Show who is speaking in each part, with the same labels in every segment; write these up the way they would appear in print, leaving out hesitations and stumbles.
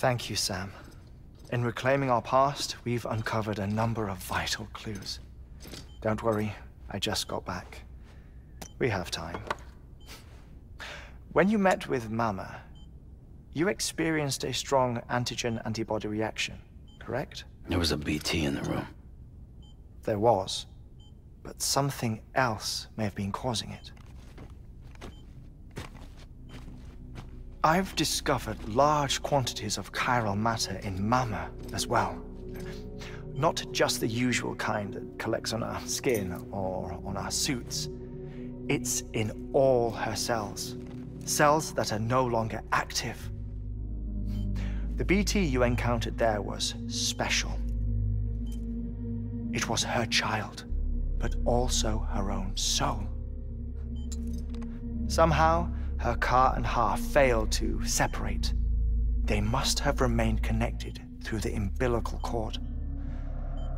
Speaker 1: Thank you, Sam. In reclaiming our past, we've uncovered a number of vital clues. Don't worry, I just got back. We have time. When you met with Mama, you experienced a strong antigen-antibody reaction, correct?
Speaker 2: There was a BT in the room.
Speaker 1: There was, but something else may have been causing it. I've discovered large quantities of chiral matter in Mama as well. Not just the usual kind that collects on our skin or on our suits. It's in all her cells. Cells that are no longer active. The BT you encountered there was special. It was her child, but also her own soul. Somehow, her car and half failed to separate. They must have remained connected through the umbilical cord.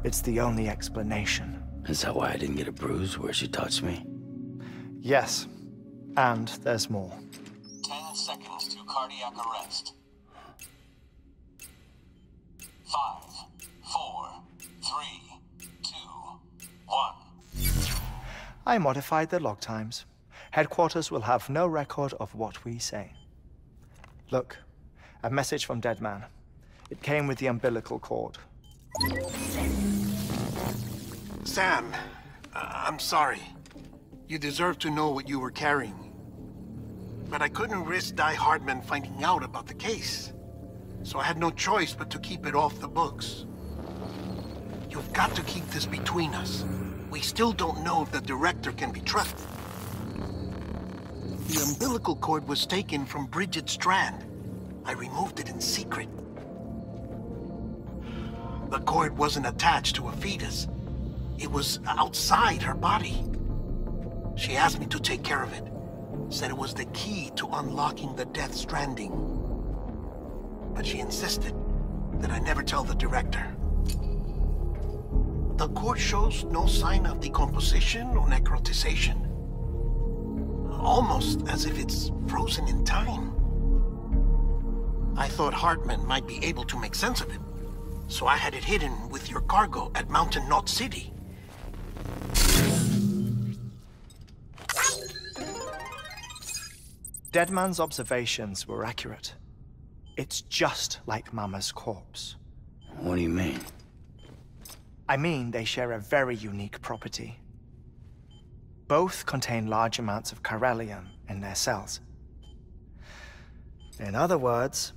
Speaker 1: It's the only explanation.
Speaker 2: Is that why I didn't get a bruise where she touched me?
Speaker 1: Yes, and there's more.
Speaker 3: 10 seconds to cardiac arrest. 5, 4, 3, 2, 1.
Speaker 1: I modified the log times. Headquarters will have no record of what we say. Look, a message from Dead Man. It came with the umbilical cord.
Speaker 4: Sam, I'm sorry. You deserve to know what you were carrying. But I couldn't risk Die Hardman finding out about the case. So I had no choice but to keep it off the books. You've got to keep this between us. We still don't know if the director can be trusted. The umbilical cord was taken from Bridget Strand. I removed it in secret. The cord wasn't attached to a fetus. It was outside her body. She asked me to take care of it. Said it was the key to unlocking the Death Stranding. But she insisted that I never tell the director. The cord shows no sign of decomposition or necrotization. Almost as if it's frozen in time. I thought Hartman might be able to make sense of it, so I had it hidden with your cargo at Mountain Knot City.
Speaker 1: Deadman's observations were accurate. It's just like Mama's corpse.
Speaker 2: What do you mean?
Speaker 1: I mean they share a very unique property. Both contain large amounts of chiralium in their cells. In other words,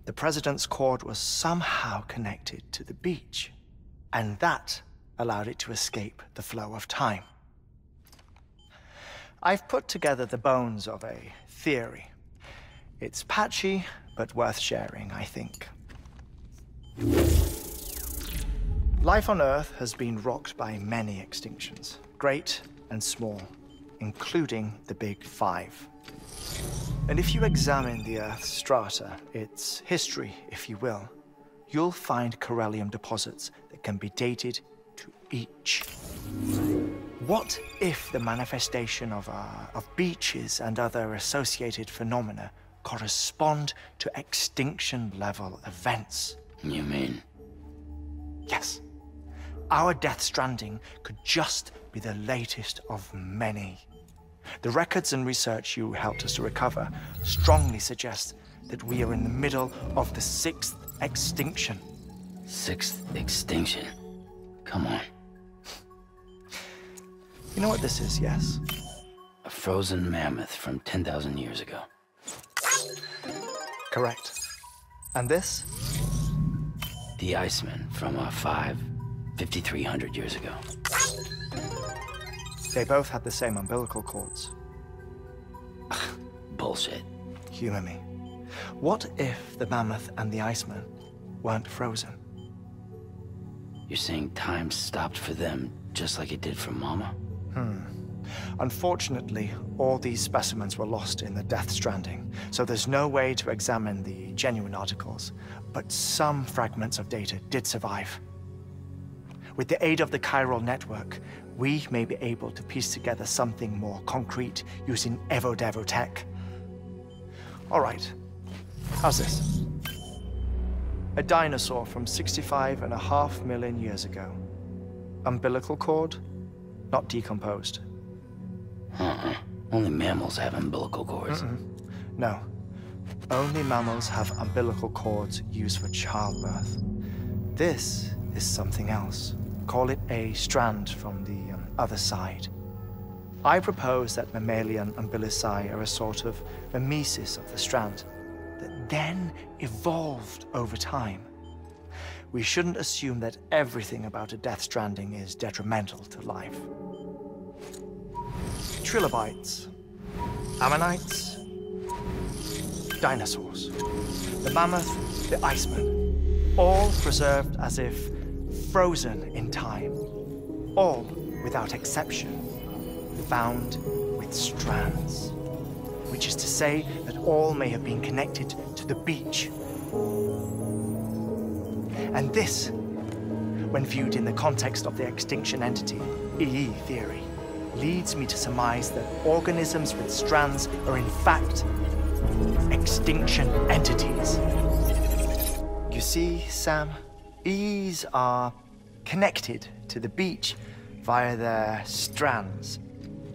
Speaker 1: the President's cord was somehow connected to the beach, and that allowed it to escape the flow of time. I've put together the bones of a theory. It's patchy, but worth sharing, I think. Life on Earth has been rocked by many extinctions, great and small, including the Big Five. And if you examine the Earth's strata, its history, if you will, you'll find chiralium deposits that can be dated to each. What if the manifestation of beaches and other associated phenomena correspond to extinction-level events?
Speaker 2: You mean?
Speaker 1: Yes. Our Death Stranding could just be the latest of many. The records and research you helped us to recover strongly suggest that we are in the middle of the 6th extinction.
Speaker 2: 6th extinction? Come on.
Speaker 1: You know what this is, yes?
Speaker 2: A frozen mammoth from 10,000 years ago.
Speaker 1: Correct. And this?
Speaker 2: The Iceman from 5,300 years ago.
Speaker 1: They both had the same umbilical cords.
Speaker 2: Bullshit.
Speaker 1: Humor me. What if the mammoth and the Iceman weren't frozen?
Speaker 2: You're saying time stopped for them just like it did for Mama?
Speaker 1: Unfortunately, all these specimens were lost in the Death Stranding, so there's no way to examine the genuine articles, but some fragments of data did survive. With the aid of the chiral network, we may be able to piece together something more concrete using Evo-Devo tech. All right, how's this? A dinosaur from 65.5 million years ago. Umbilical cord, not decomposed.
Speaker 2: Only mammals have umbilical cords.
Speaker 1: No. Only mammals have umbilical cords used for childbirth. This is something else. Call it a strand from the other side. I propose that mammalian umbilici are a sort of mimesis of the strand that then evolved over time. We shouldn't assume that everything about a death stranding is detrimental to life. Trilobites, ammonites, dinosaurs, the mammoth, the iceman, all preserved as if frozen in time, all, without exception, found with strands, which is to say that all may have been connected to the beach. And this, when viewed in the context of the extinction entity, EE theory, leads me to surmise that organisms with strands are in fact extinction entities. You see, Sam, EEs are connected to the beach via their strands.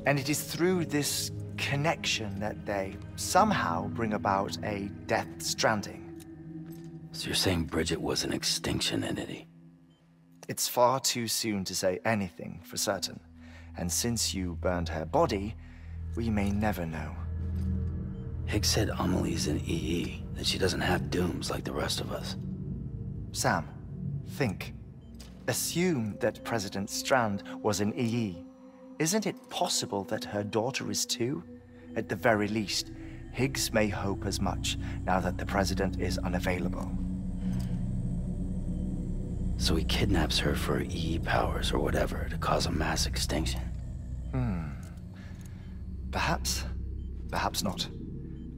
Speaker 1: And it is through this connection that they somehow bring about a death stranding.
Speaker 2: So you're saying Bridget was an extinction entity?
Speaker 1: It's far too soon to say anything for certain. And since you burned her body, we may never know.
Speaker 2: Higgs said Amelie's an EE, that she doesn't have dooms like the rest of us.
Speaker 1: Sam, think. Assume that President Strand was an EE. Isn't it possible that her daughter is too? At the very least, Higgs may hope as much now that the President is unavailable.
Speaker 2: So he kidnaps her for EE powers or whatever to cause a mass extinction.
Speaker 1: Perhaps. Perhaps not.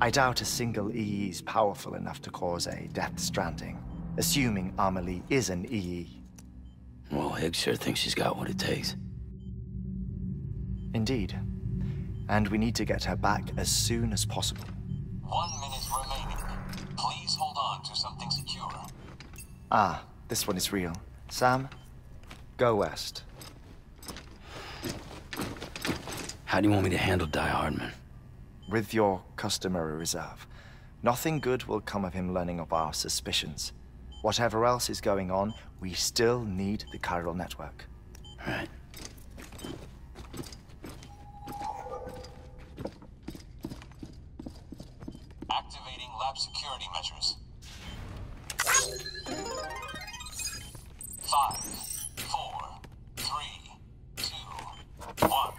Speaker 1: I doubt a single EE is powerful enough to cause a death stranding, assuming Amelie is an EE.
Speaker 2: Well, Higgs sure thinks she's got what it takes.
Speaker 1: Indeed. And we need to get her back as soon as possible.
Speaker 3: 1 minute remaining. Please hold on to something secure.
Speaker 1: Ah, this one is real. Sam, go west.
Speaker 2: How do you want me to handle Die Hardman?
Speaker 1: With your customary reserve. Nothing good will come of him learning of our suspicions. Whatever else is going on, we still need the chiral network.
Speaker 2: Right.
Speaker 3: Activating lab security measures. 5, 4, 3, 2, 1.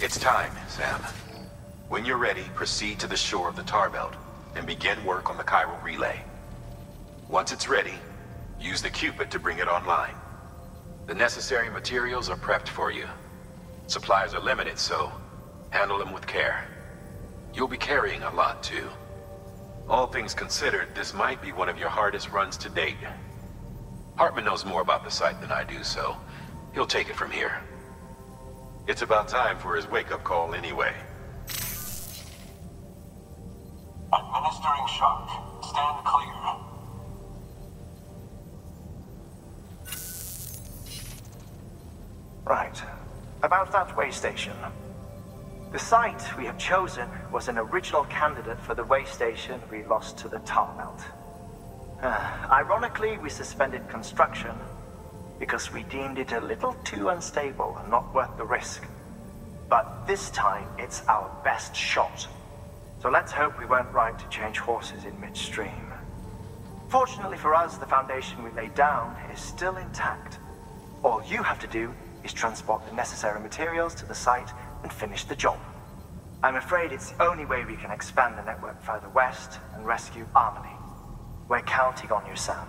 Speaker 5: It's time, Sam. When you're ready, proceed to the shore of the tar belt and begin work on the chiral relay. Once it's ready, use the Cupid to bring it online. The necessary materials are prepped for you. Supplies are limited, so handle them with care. You'll be carrying a lot, too. All things considered, this might be one of your hardest runs to date. Hartman knows more about the site than I do, so he'll take it from here. It's about time for his wake-up call anyway.
Speaker 3: Administering shock. Stand clear.
Speaker 1: Right. About that way station. The site we have chosen was an original candidate for the way station we lost to the tar belt. Ironically, we suspended construction because we deemed it a little too unstable and not worth the risk. But this time, it's our best shot. So let's hope we weren't right to change horses in midstream. Fortunately for us, the foundation we laid down is still intact. All you have to do is transport the necessary materials to the site and finish the job. I'm afraid it's the only way we can expand the network further west and rescue Amelie. We're counting on you, Sam.